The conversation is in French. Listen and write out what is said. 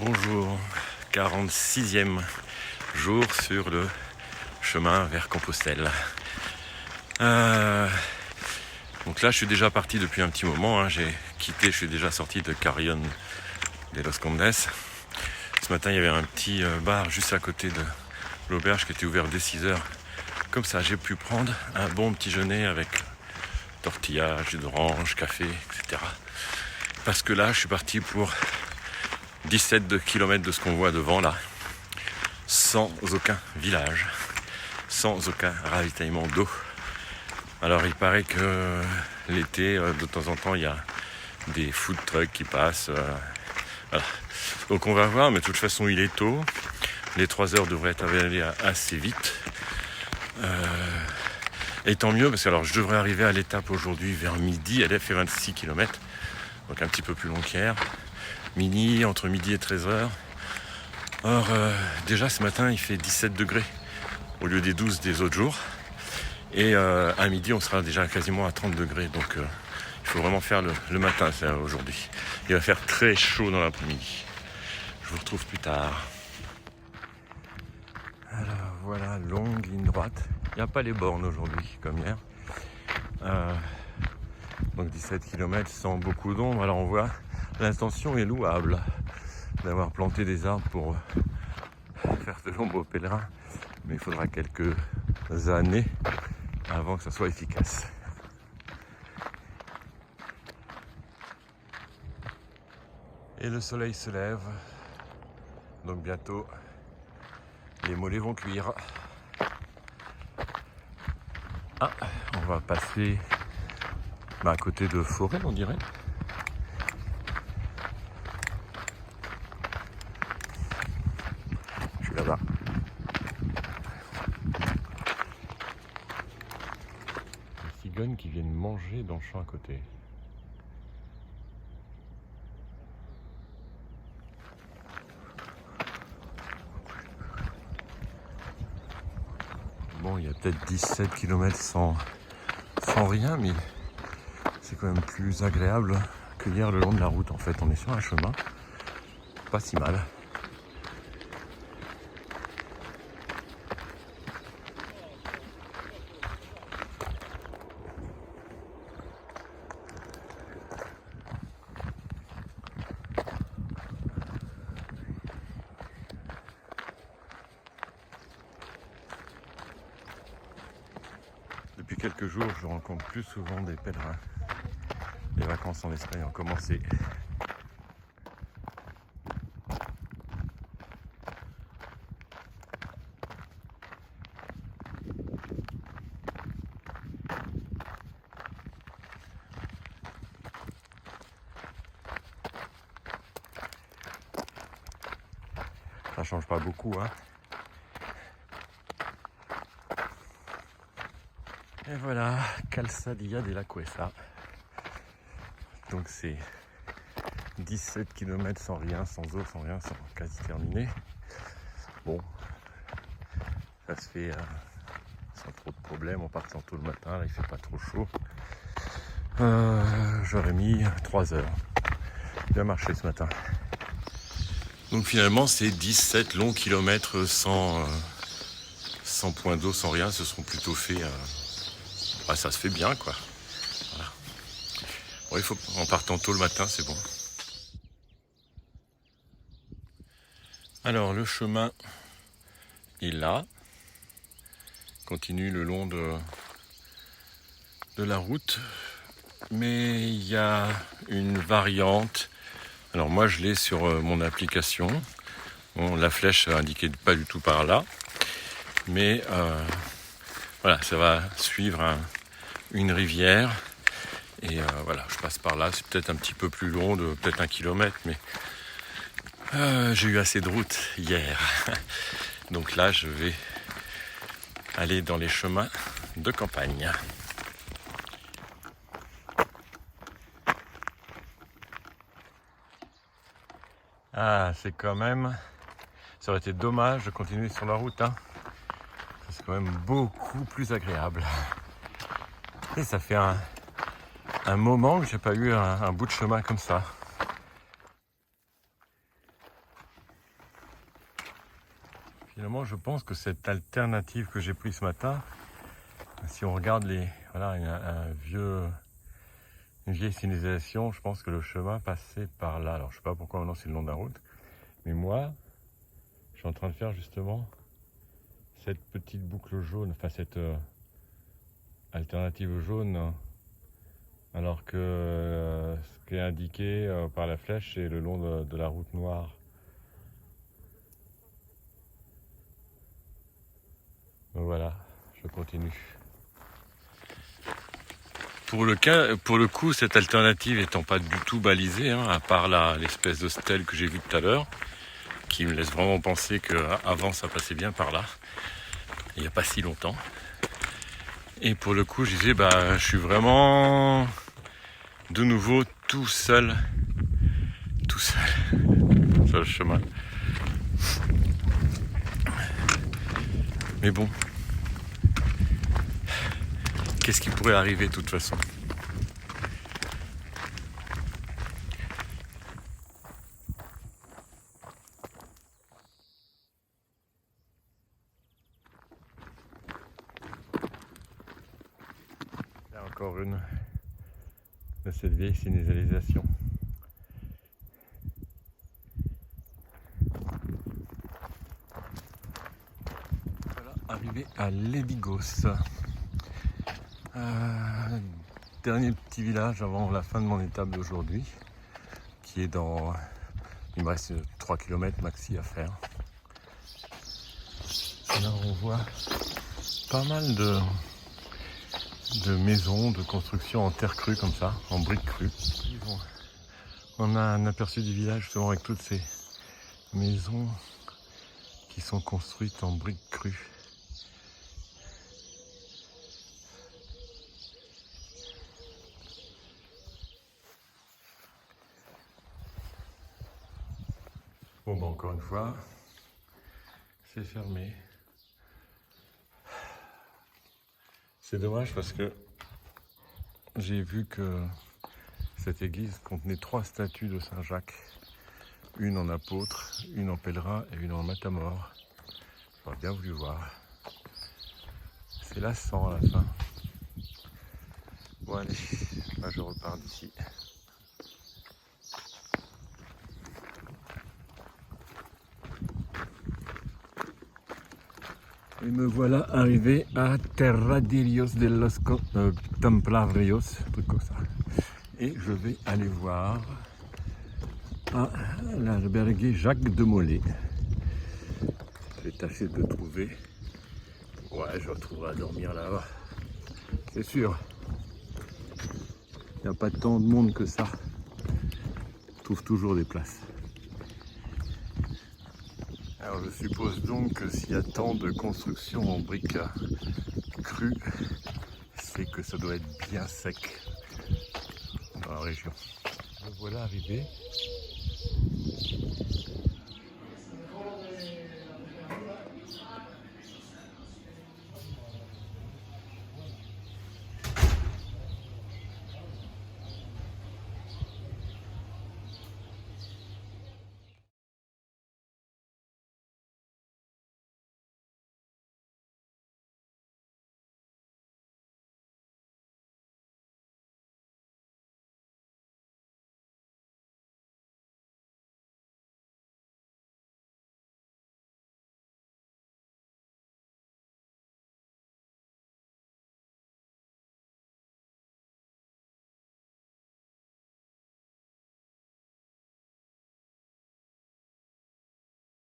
Bonjour, 46e jour sur le chemin vers Compostelle. Donc là je suis déjà parti depuis un petit moment, je suis déjà sorti de Carrión de los Condes. Ce matin il y avait un petit bar juste à côté de l'auberge qui était ouvert dès 6h. Comme ça j'ai pu prendre un bon petit déjeuner avec tortilla, jus d'orange, café, etc. Parce que là je suis parti pour 17 km de ce qu'on voit devant là, sans aucun village, sans aucun ravitaillement d'eau. Alors il paraît que l'été, de temps en temps, il y a des food trucks qui passent. Voilà. Donc on va voir, mais de toute façon il est tôt. Les 3 heures devraient aller assez vite. Et tant mieux, parce que alors, je devrais arriver à l'étape aujourd'hui vers midi. Elle fait 26 km, donc un petit peu plus long qu'hier. Entre midi et 13h. Or, déjà ce matin, il fait 17 degrés au lieu des 12 des autres jours. Et à midi, on sera déjà quasiment à 30 degrés. Donc, il faut vraiment faire le matin ça, aujourd'hui. Il va faire très chaud dans l'après-midi. Je vous retrouve plus tard. Alors, voilà, longue ligne droite. Il n'y a pas les bornes aujourd'hui, comme hier. Donc 17 km sans beaucoup d'ombre. Alors on voit, l'intention est louable d'avoir planté des arbres pour faire de l'ombre aux pèlerins. Mais il faudra quelques années avant que ça soit efficace. Et le soleil se lève. Donc bientôt, les mollets vont cuire. Ah, on va passer à côté de forêt, on dirait. Je suis là-bas. Les cigognes qui viennent manger dans le champ à côté. Bon, il y a peut-être 17 km sans rien, mais c'est quand même plus agréable que hier le long de la route. En fait, on est sur un chemin, pas si mal. Depuis quelques jours, je rencontre plus souvent des pèlerins. Les vacances en Espagne ont commencé. Ça change pas beaucoup, hein. Et voilà, Calzadilla de la Cuesta. Donc c'est 17 km sans rien, sans eau, sans rien, sans quasi terminé. Bon, ça se fait sans trop de problèmes en partant tôt le matin, là il fait pas trop chaud. J'aurais mis 3 heures. Bien marché ce matin. Donc finalement c'est 17 longs kilomètres sans point d'eau, sans rien, se seront plutôt faits. Ça se fait bien quoi. Voilà. Bon, il faut en partant tôt le matin, c'est bon. Alors le chemin est là. Continue le long de la route. Mais il y a une variante. Alors moi je l'ai sur mon application. Bon, la flèche indiquée pas du tout par là. Mais voilà, ça va suivre une rivière. Et voilà, je passe par là. C'est peut-être un petit peu plus long, de peut-être 1 kilomètre. Mais j'ai eu assez de route hier. Donc là, je vais aller dans les chemins de campagne. Ah, c'est quand même... Ça aurait été dommage de continuer sur la route, hein. C'est quand même beaucoup plus agréable. Et ça fait un moment que j'ai pas eu un bout de chemin comme ça. Finalement, je pense que cette alternative que j'ai prise ce matin, si on regarde une vieille signalisation, je pense que le chemin passait par là. Alors je sais pas pourquoi maintenant c'est le long de la route, mais moi, je suis en train de faire justement cette petite boucle jaune, enfin cette alternative jaune, alors que ce qui est indiqué par la flèche c'est le long de la route noire. Donc voilà, je continue. Pour le coup, cette alternative étant pas du tout balisée, hein, à part l'espèce de stèle que j'ai vue tout à l'heure, qui me laisse vraiment penser qu'avant ça passait bien par là, il n'y a pas si longtemps. Et pour le coup, je disais, je suis vraiment de nouveau tout seul sur le chemin. Mais bon, qu'est-ce qui pourrait arriver de toute façon ? Là encore une de cette vieille signalisation. Voilà, arrivé à Ledigos. Dernier petit village avant la fin de mon étape d'aujourd'hui, qui est dans... Il me reste 3 km maxi à faire. Là on voit pas mal de maisons, de constructions en terre crue comme ça, en briques crues. On a un aperçu du village justement avec toutes ces maisons qui sont construites en briques crues. Bon, encore une fois, c'est fermé. C'est dommage parce que j'ai vu que cette église contenait 3 statues de Saint-Jacques. Une en apôtre, une en pèlerin et une en matamore. J'aurais bien voulu voir. C'est lassant à la fin. Bon allez, là je repars d'ici. Et me voilà arrivé à Terradillos de los Templarios, un truc comme ça. Et je vais aller voir à l'albergue Jacques de Molay. Je vais tâcher de trouver. Ouais, je retrouverai à dormir là-bas. C'est sûr. Il n'y a pas tant de monde que ça. Je trouve toujours des places. Alors je suppose donc que s'il y a tant de constructions en briques crues, c'est que ça doit être bien sec dans la région. Me voilà arrivé